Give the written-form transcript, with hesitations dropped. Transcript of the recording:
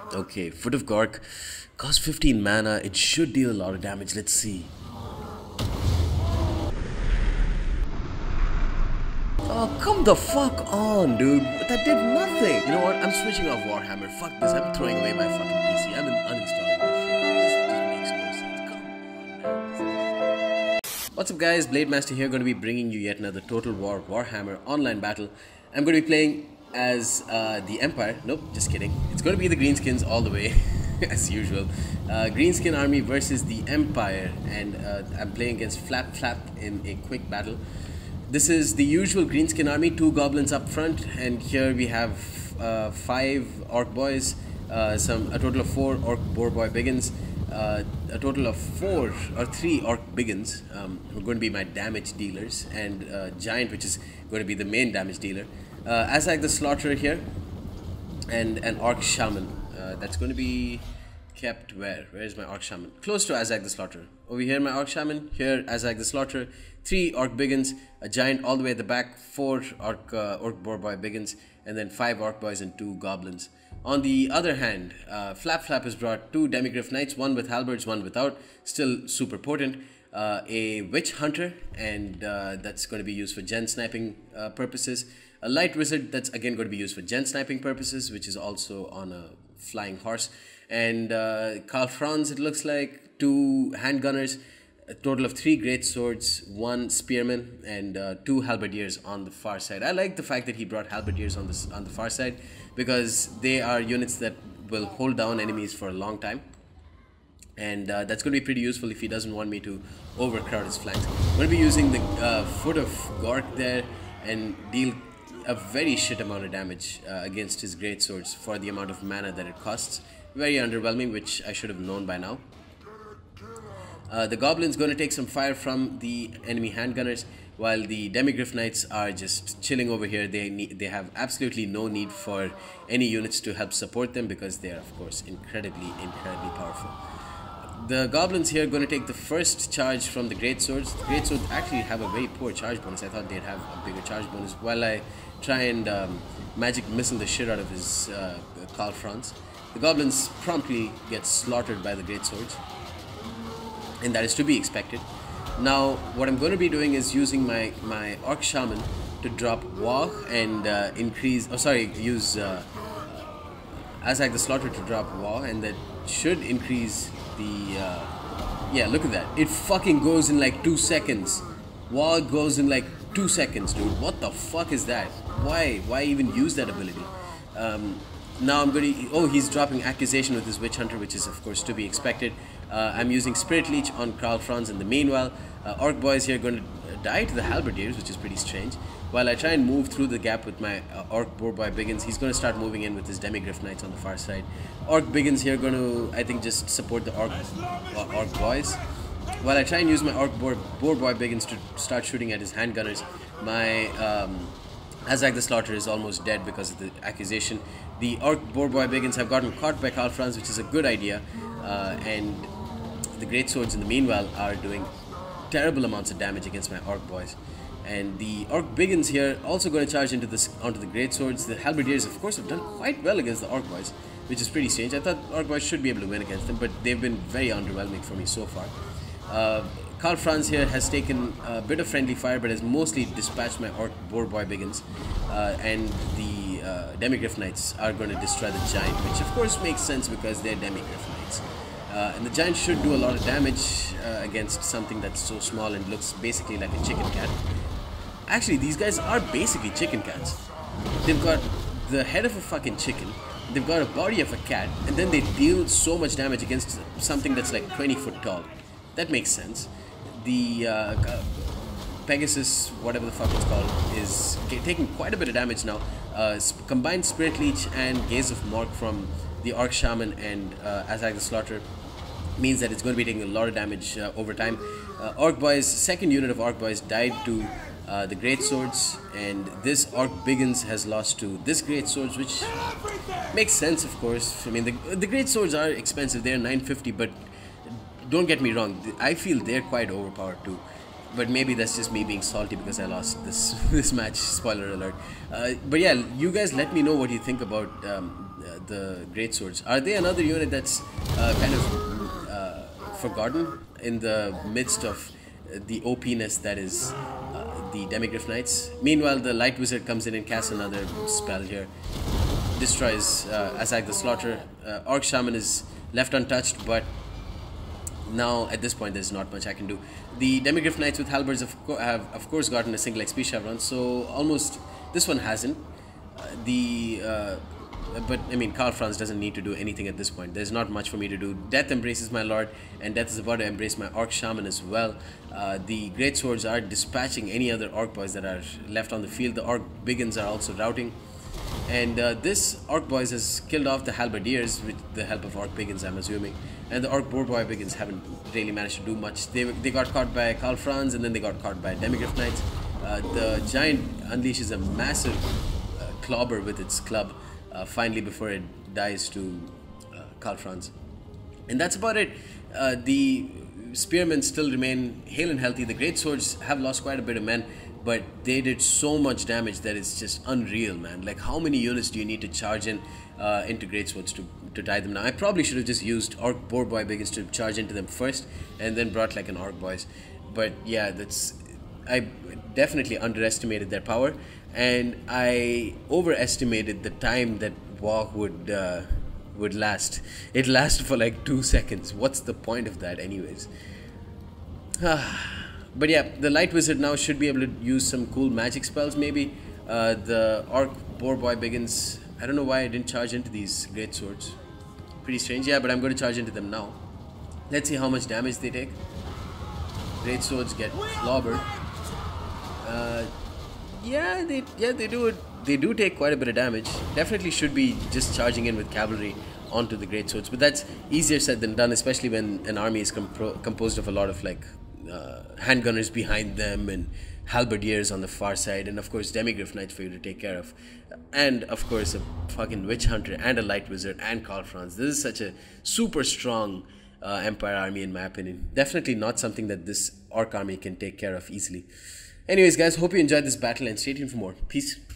Okay, Foot of Gork costs 15 mana. It should deal a lot of damage. Let's see. Oh, come the fuck on, dude. That did nothing. You know what? I'm switching off Warhammer. Fuck this. I'm throwing away my fucking PC. I'm uninstalling this shit. This just makes no sense. Come on, man. What's up, guys? Blade Master here, going to be bringing you yet another Total War Warhammer online battle. I'm going to be playing as the Empire. Nope, just kidding. It's going to be the Greenskins all the way, as usual. Greenskin army versus the Empire, and I'm playing against Flap Flap in a quick battle. This is the usual Greenskin army, 2 goblins up front, and here we have 5 orc boys, a total of 4 orc boar boy biggins, a total of 4 or 3 orc biggins who are going to be my damage dealers, and giant, which is going to be the main damage dealer. Azag the Slaughterer here, and an orc shaman that's going to be kept where? Where is my orc shaman? Close to Azag the Slaughterer. Over here, my orc shaman. Here, Azag the Slaughterer. 3 orc biggins, a giant all the way at the back, 4 orc boar boy biggins, and then 5 orc boys and 2 goblins. On the other hand, Flap Flap has brought 2 demigryph knights, one with halberds, one without, still super potent. A witch hunter, and that's going to be used for gen sniping purposes. A light wizard that's again going to be used for gen sniping purposes, which is also on a flying horse. And Karl Franz, it looks like, 2 handgunners, a total of 3 great swords, 1 spearman, and 2 halberdiers on the far side. I like the fact that he brought halberdiers on the far side, because they are units that will hold down enemies for a long time. And that's going to be pretty useful if he doesn't want me to overcrowd his flanks. I'm going to be using the Foot of Gork there and deal a very shit amount of damage against his great swords for the amount of mana that it costs. Very underwhelming, which I should have known by now. The Goblin's going to take some fire from the enemy handgunners, while the demigryph knights are just chilling over here. They have absolutely no need for any units to help support them, because they are, of course, incredibly powerful. The goblins here are going to take the first charge from the greatswords. The greatswords actually have a very poor charge bonus. I thought they'd have a bigger charge bonus, while I try and magic missile the shit out of his Karl Franz. The goblins promptly get slaughtered by the greatswords, and that is to be expected. Now, what I'm going to be doing is using my orc shaman to drop Wah and use Azag the Slaughterer to drop Wah, and that should increase the yeah, look at that. It fucking goes in like 2 seconds. Wah goes in like 2 seconds, dude. What the fuck is that? Why even use that ability? Now I'm going to... Oh, he's dropping Accusation with his Witch Hunter, which is, of course, to be expected. I'm using Spirit Leech on Karl Franz in the meanwhile. Orc boys here are going to die to the halberdiers, which is pretty strange. While I try and move through the gap with my orc boar boy biggins, he's going to start moving in with his demigryph knights on the far side. Orc biggins here are going to, I think, just support the orc boys. While I try and use my orc boar boy biggins to start shooting at his handgunners, my Azag the Slaughterer is almost dead because of the accusation. The orc boar boy biggins have gotten caught by Karl Franz, which is a good idea, and the great swords in the meanwhile are doing terrible amounts of damage against my orc boys. And the orc biggins here also going to charge onto the great swords. The halberdiers, of course, have done quite well against the orc boys, which is pretty strange. I thought orc boys should be able to win against them, but they've been very underwhelming for me so far. Karl Franz here has taken a bit of friendly fire, but has mostly dispatched my orc boar boy biggins, and the demigryph knights are going to destroy the giant, which of course makes sense because they're demigryph knights. And the giant should do a lot of damage against something that's so small and looks basically like a chicken cat. Actually, these guys are basically chicken cats. They've got the head of a fucking chicken, they've got a body of a cat, and then they deal so much damage against something that's like 20 foot tall. That makes sense. The Pegasus, whatever the fuck it's called, is taking quite a bit of damage now. Combined Spirit Leech and Gaze of Mork from the Orc Shaman and Azag the Slaughterer means that it's going to be taking a lot of damage over time. Orc Boys, second unit of Orc Boys died to the Great Swords, and this Orc Biggins has lost to this Great Swords, which makes sense, of course. I mean, the Great Swords are expensive, they're 950, but don't get me wrong, I feel they're quite overpowered too. But maybe that's just me being salty because I lost this match, spoiler alert. But yeah, you guys let me know what you think about the great swords. Are they another unit that's kind of forgotten in the midst of the OP-ness that is the Demigryph Knights? Meanwhile, the Light Wizard comes in and casts another spell here. Destroys Azag the Slaughter. Orc Shaman is left untouched, but now at this point there's not much I can do. The Demigryph Knights with Halberds have of course gotten a single XP chevron, so almost this one hasn't. But I mean, Karl Franz doesn't need to do anything at this point. There's not much for me to do. Death embraces my lord, and Death is about to embrace my Orc Shaman as well. The Great Swords are dispatching any other Orc boys that are left on the field. The Orc Biggins are also routing. And this Orc Boys has killed off the Halberdiers with the help of Orc Biggins, I'm assuming. And the Orc Boar Boy Biggins haven't really managed to do much. They got caught by Karl Franz, and then they got caught by Demigryph Knights. The Giant unleashes a massive clobber with its club, finally, before it dies to Karl Franz. And that's about it. The Spearmen still remain hale and healthy. The Great Swords have lost quite a bit of men, but they did so much damage that it's just unreal, man. Like, how many units do you need to charge in into Great Swords to tie them down? I probably should have just used Orc Boar Boy Biggins to charge into them first, and then brought like an Orc Boys. But yeah, I definitely underestimated their power, and I overestimated the time that Walk would last. It lasted for like 2 seconds. What's the point of that anyways? But yeah, the Light Wizard now should be able to use some cool magic spells maybe. The Orc Boar Boy Biggins, I don't know why I didn't charge into these Great Swords. Pretty strange. Yeah, but I'm going to charge into them now. Let's see how much damage they take. Great Swords get clobbered. Yeah, they do take quite a bit of damage. Definitely should be just charging in with cavalry onto the Great Swords, but that's easier said than done, especially when an army is composed of a lot of like handgunners behind them and halberdiers on the far side, and of course Demigryph Knights for you to take care of, and of course a fucking Witch Hunter and a Light Wizard and Karl Franz. This is such a super strong Empire army in my opinion. Definitely not something that this Orc army can take care of easily. Anyways guys, hope you enjoyed this battle and stay tuned for more. Peace.